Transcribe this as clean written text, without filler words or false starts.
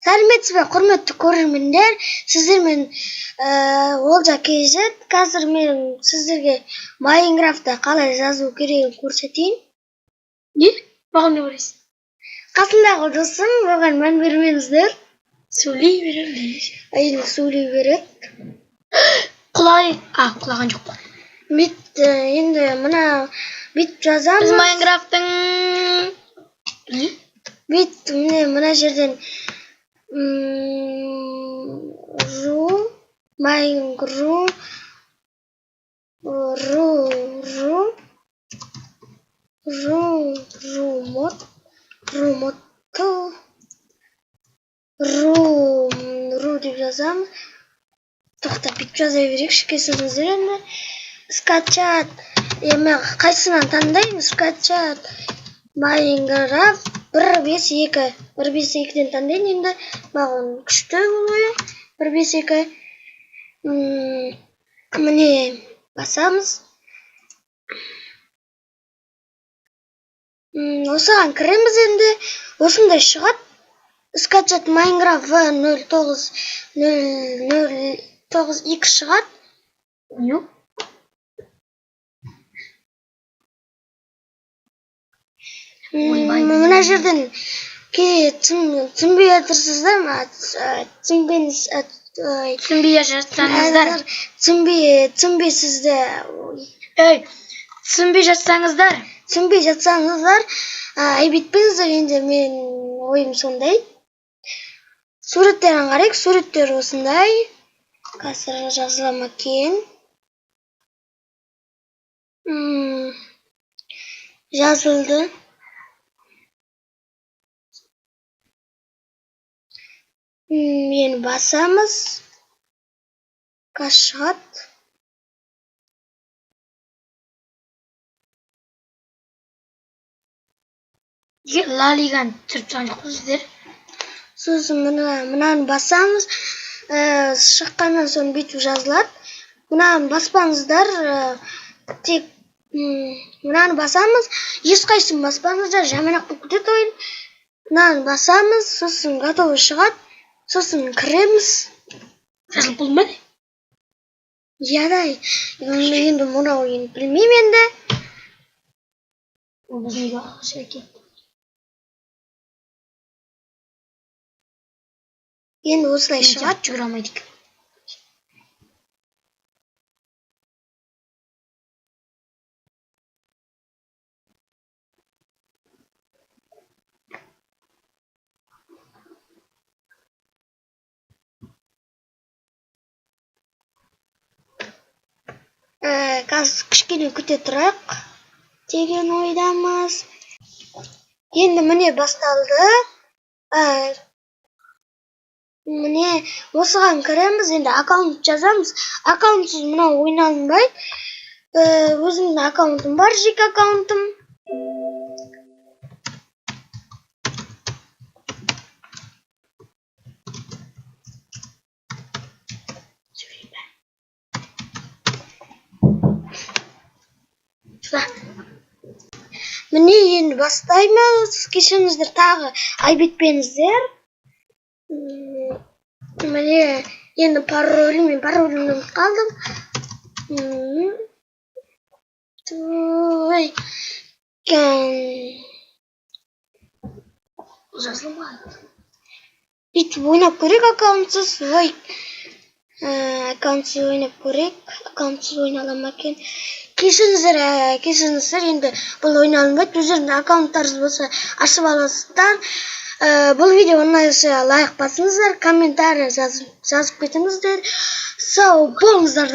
Сәлеметсіз бе, құрметті көрермендер, сіздермен Олжа KZ. Қазір мен сіздерге Майнкрафтта қалай жазу керегін көрсетейін. Не? Маған не көресің? Қасымдағы досым, оған мән бермеңіздер. Сөйлей береді. Енді сөйлей береді. Құлаған жоқ. Енді мына бүйтіп жазамыз. Біз Майнкрафттың Мына жерден ру деп жазамыз. Тоқтап бүйтіп жаза берейікші, кесіңіздер енді. Скачат, қайсынан таңдаймыз? Скачат Майнкрафт 1.5.2. 1.5.2-ден таңдайын енді. Маған күшті болуы. 1.5.2. Міне басамыз. Осыған кіреміз енді. Осындай шығады. Скачат Майнкрафт V0.0.0.2 шығады. Yok. Мына жерден түсінбей жатырсыздар ма? Түсінбей жатсаңыздар. Түсінбей жатсаңыздар, айып етпеңіздер, енді мен ойым сондай. Суреттерін қарайық, суреттер осындай. Қазір жазылама кейін. Жазылды. Енді басамыз. Қашат. Ла Лиганы түсіріп тұрған жоқсыздар. Сосын мынаны басамыз. Шыққаннан соң бүйтіп жазылады. Мынаны баспаңыздар. Тек мынаны басамыз. Ешқайсысын баспаңыздар. Жаман болып кетеді ойын. Мынаны басамыз. Сосын готовы шығады. Сосын кіреміз. Жазылып болмады? Ядай. Енді мұны ойын білмеймін енді. Біздің уақыт екен. Енді осылай шығады. Жүгіре алмайдық. Қазір кішкене күте тұрайық деген ойдамыз. Енді міне басталды. Міне осыған кіреміз, енді аккаунт жазамыз. Аккаунтсыз мына ойналынбайды. Өзімнің аккаунтым бар, жеке аккаунтым. Міне енді бастаймыз. Кешіріңіздер, тағы айып етпеңіздер. Міне енді паролімді ұмытып қалдым. Жазылмады. Бүйтіп ойнап көрейік аккаунтсыз. Аккаунтсыз ойнап көрейік. Аккаунтсыз ойналама екен. Кешіріңіздер, енді бұл ойналынбайды. Өздеріңіздің аккаунттарыңыз болса ашып аласыздар. Бұл видео ұнаса лайк басыңыздар, комментарий жазып кетіңіздер. Сау болыңыздар.